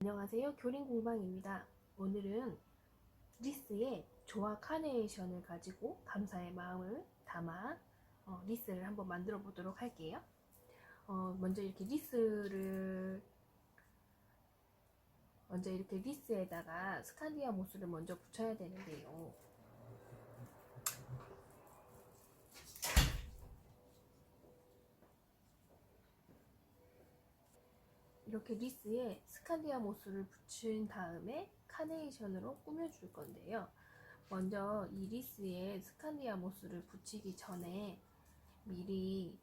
안녕하세요. 교린공방입니다. 오늘은 리스의 조화 카네이션을 가지고 감사의 마음을 담아 리스를 한번 만들어 보도록 할게요. 먼저 이렇게 리스에다가 스칸디아 모스를 먼저 붙여야 되는데요. 이렇게 리스에 스칸디아 모스를 붙인 다음에 카네이션으로 꾸며줄 건데요. 먼저 이 리스에 스칸디아 모스를 붙이기 전에 미리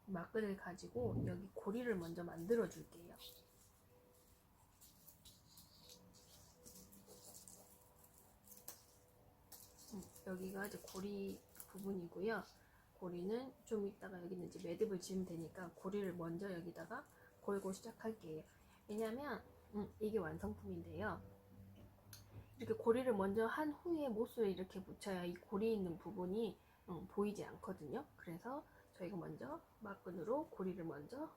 막을 가지고 여기 고리를 먼저 만들어 줄게요. 여기가 이제 고리 부분이고요. 고리는 좀 이따가 여기는 이제 매듭을 지으면 되니까 고리를 먼저 여기다가 걸고 시작할게요. 왜냐면 이게 완성품인데요. 이렇게 고리를 먼저 한 후에 못을 이렇게 붙여야 이 고리 있는 부분이 보이지 않거든요. 그래서 저희가 먼저 막근으로 고리를 먼저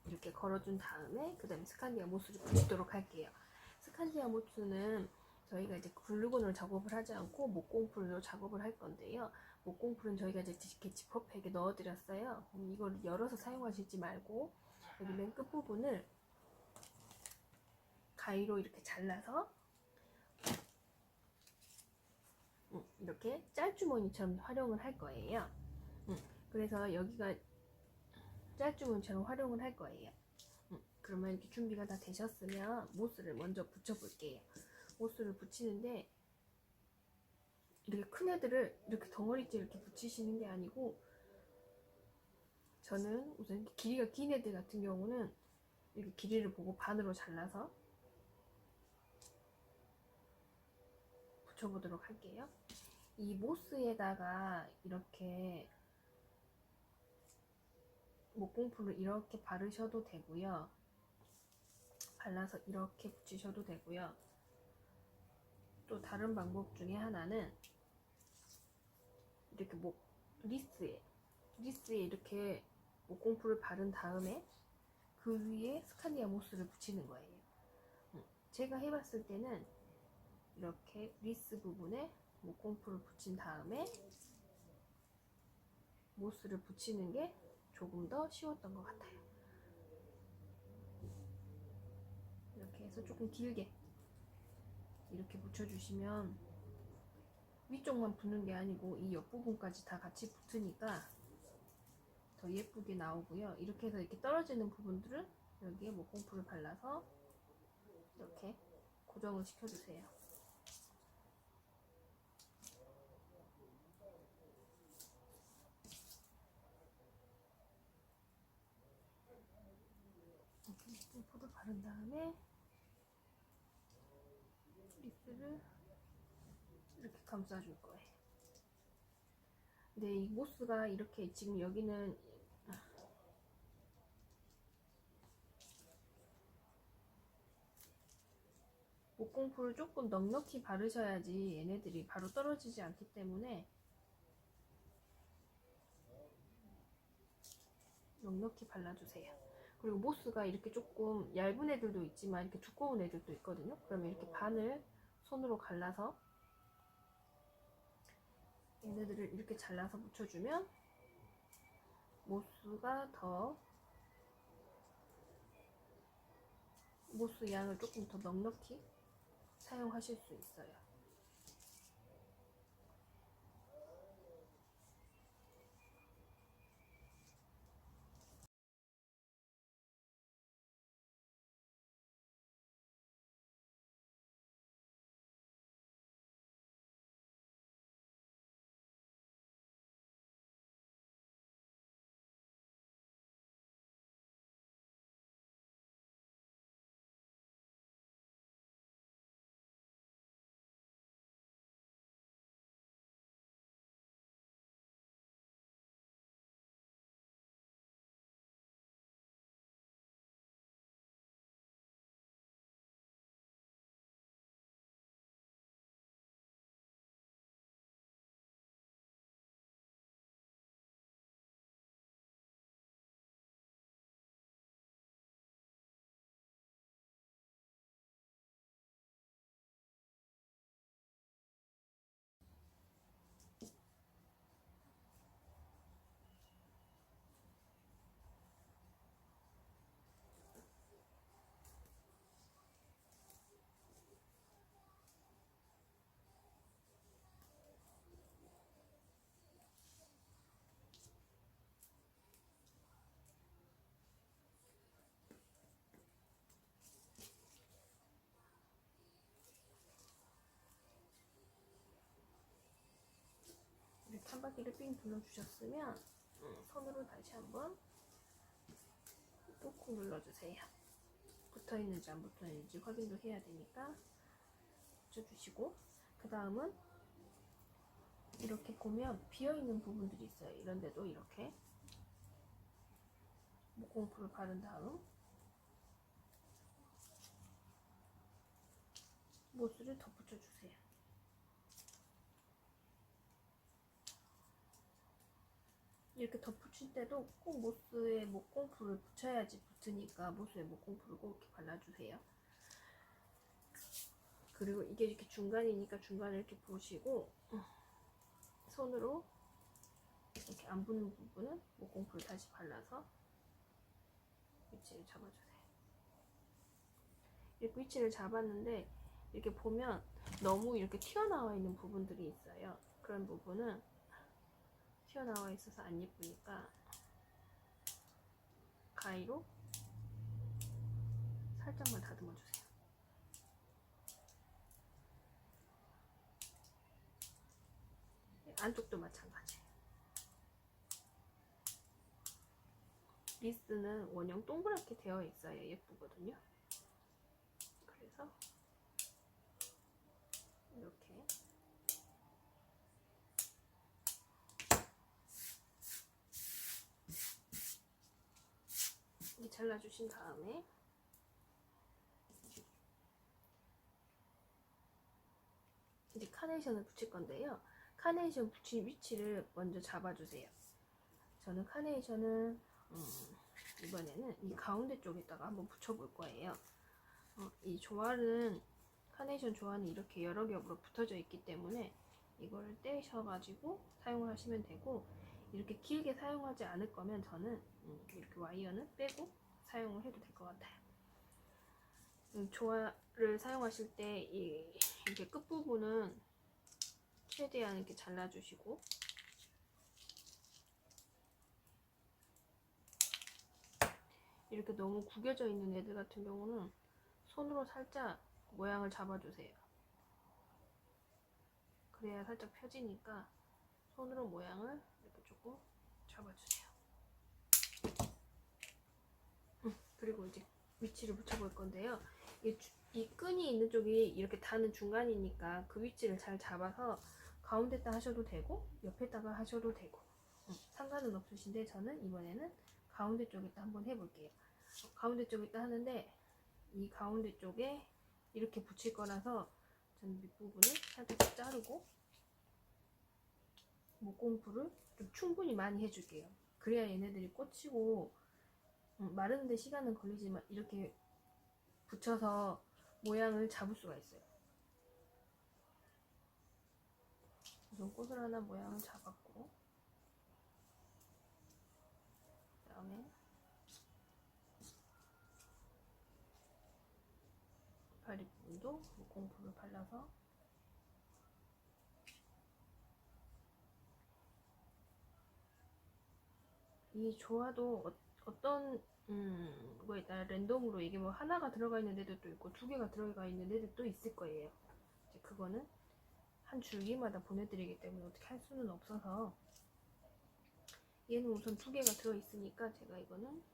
이렇게 걸어준 다음에 그 다음에 스칸디아 모스를 붙이도록 할게요. 스칸디아 모스는 저희가 이제 글루건으로 작업을 하지 않고 목공풀로 작업을 할 건데요. 목공풀은 저희가 이제 이렇게 지퍼백에 넣어드렸어요. 이걸 열어서 사용하시지 말고 여기 맨 끝부분을 가위로 이렇게 잘라서 이렇게 짤주머니처럼 활용을 할 거예요. 그래서 여기가 짤주머니처럼 활용을 할 거예요. 그러면 이렇게 준비가 다 되셨으면 모스를 먼저 붙여볼게요. 모스를 붙이는데 이렇게 큰 애들을 이렇게 덩어리째 이렇게 붙이시는 게 아니고, 저는 우선 길이가 긴 애들 같은 경우는 이렇게 길이를 보고 반으로 잘라서 붙여보도록 할게요. 이 모스에다가 이렇게 목공풀을 이렇게 바르셔도 되고요. 발라서 이렇게 붙이셔도 되고요. 또 다른 방법 중에 하나는 이렇게 리스에 이렇게 목공풀을 바른 다음에 그 위에 스칸디아 모스를 붙이는 거예요. 제가 해봤을 때는 이렇게 리스 부분에 목공풀을 붙인 다음에 모스를 붙이는 게 조금 더 쉬웠던 것 같아요. 이렇게 해서 조금 길게 이렇게 붙여주시면 위쪽만 붙는 게 아니고 이 옆부분까지 다 같이 붙으니까 더 예쁘게 나오고요. 이렇게 해서 이렇게 떨어지는 부분들은 여기에 목공풀을 발라서 이렇게 고정을 시켜주세요. 이렇게 목공풀을 바른 다음에 리스를 이렇게 감싸줄 거예요. 근데 이 모스가 이렇게 지금 여기는 목공풀을 조금 넉넉히 바르셔야지 얘네들이 바로 떨어지지 않기 때문에 넉넉히 발라주세요. 그리고 모스가 이렇게 조금 얇은 애들도 있지만 이렇게 두꺼운 애들도 있거든요. 그러면 이렇게 반을 손으로 갈라서 얘네들을 이렇게 잘라서 묻혀주면 모스 양을 조금 더 넉넉히 사용하실 수 있어요. 한 바퀴를 삥 둘러주셨으면 손으로 다시 한번 꾹꾹 눌러주세요. 붙어있는지 안 붙어있는지 확인도 해야 되니까 붙여주시고, 그 다음은 이렇게 보면 비어있는 부분들이 있어요. 이런데도 이렇게 목공풀을 바른 다음 모스를 덧붙여주세요. 이렇게 덧붙일 때도 꼭 모스에 목공풀을 붙여야지 붙으니까 모스에 목공풀을 꼭 이렇게 발라주세요. 그리고 이게 이렇게 중간이니까 중간을 이렇게 보시고 손으로 이렇게 안 붙는 부분은 목공풀을 다시 발라서 위치를 잡아주세요. 이렇게 위치를 잡았는데 이렇게 보면 너무 이렇게 튀어나와 있는 부분들이 있어요. 그런 부분은 튀어나와 있어서 안 예쁘니까 가위로 살짝만 다듬어 주세요. 안쪽도 마찬가지. 리스는 원형 동그랗게 되어 있어야 예쁘거든요. 그래서 이렇게 잘라주신 다음에 이제 카네이션을 붙일 건데요. 카네이션 붙인 위치를 먼저 잡아주세요. 저는 카네이션을 이번에는 이 가운데 쪽에다가 한번 붙여볼 거예요. 이 조화는 카네이션 조화는 이렇게 여러 겹으로 붙어져 있기 때문에 이걸 떼셔가지고 사용을 하시면 되고, 이렇게 길게 사용하지 않을 거면 저는 이렇게 와이어는 빼고 사용을 해도 될 것 같아요. 조화를 사용하실 때 이렇게 끝부분은 최대한 이렇게 잘라주시고, 이렇게 너무 구겨져 있는 애들 같은 경우는 손으로 살짝 모양을 잡아주세요. 그래야 살짝 펴지니까 손으로 모양을 이렇게 조금 잡아주세요. 그리고 이제 위치를 붙여볼 건데요. 이 끈이 있는 쪽이 이렇게 닿는 중간이니까 그 위치를 잘 잡아서 가운데다 하셔도 되고 옆에다가 하셔도 되고 상관은 없으신데, 저는 이번에는 가운데 쪽에다 한번 해볼게요. 가운데 쪽에다 하는데 이 가운데 쪽에 이렇게 붙일 거라서 저는 밑부분을 살짝 자르고 목공풀을 좀 충분히 많이 해줄게요. 그래야 얘네들이 꽂히고 마르는데 시간은 걸리지만 이렇게 붙여서 모양을 잡을 수가 있어요. 우선 꽃을 하나 모양을 잡았고, 그 다음에 다리 부분도 목공풀을 발라서 이 조화도 어떤 거에 따라 랜덤으로 이게 뭐 하나가 들어가 있는 애들도 있고 두 개가 들어가 있는 애들도 있을 거예요. 이제 그거는 한 줄기마다 보내드리기 때문에 어떻게 할 수는 없어서, 얘는 우선 두 개가 들어있으니까 제가 이거는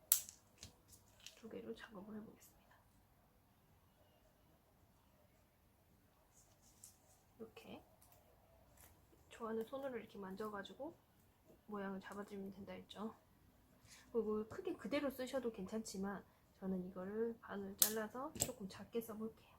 두 개로 작업을 해보겠습니다. 이렇게 좋아하는 손으로 이렇게 만져가지고 모양을 잡아주면 된다 했죠. 그리고 크게 그대로 쓰셔도 괜찮지만 저는 이거를 반을 잘라서 조금 작게 써볼게요.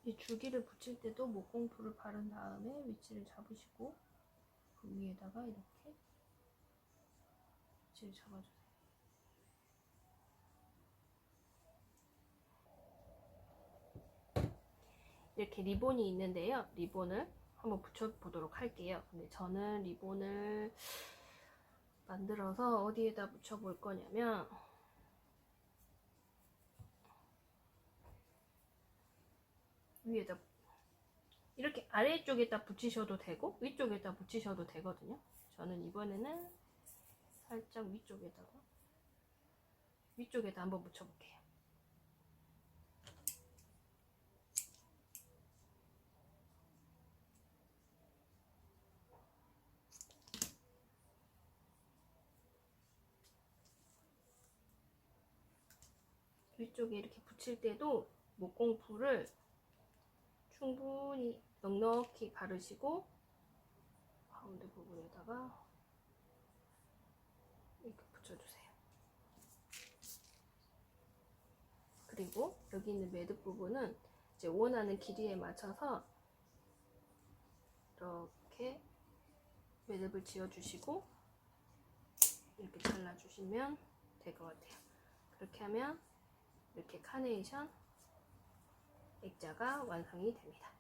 이 줄기를 붙일 때도 목공풀을 바른 다음에 위치를 잡으시고 그 위에다가 이렇게 위치를 잡아주세요. 이렇게 리본이 있는데요. 리본을 한번 붙여보도록 할게요. 근데 저는 리본을 만들어서 어디에다 붙여볼 거냐면 위에다 이렇게 아래쪽에다 붙이셔도 되고 위쪽에다 붙이셔도 되거든요. 저는 이번에는 살짝 위쪽에다 한번 붙여볼게요. 위쪽에 이렇게 붙일 때도 목공풀을 충분히 넉넉히 바르시고 가운데 부분에다가 이렇게 붙여주세요. 그리고 여기 있는 매듭 부분은 이제 원하는 길이에 맞춰서 이렇게 매듭을 지어주시고 이렇게 잘라주시면 될 것 같아요. 그렇게 하면 이렇게 카네이션 액자가 완성이 됩니다.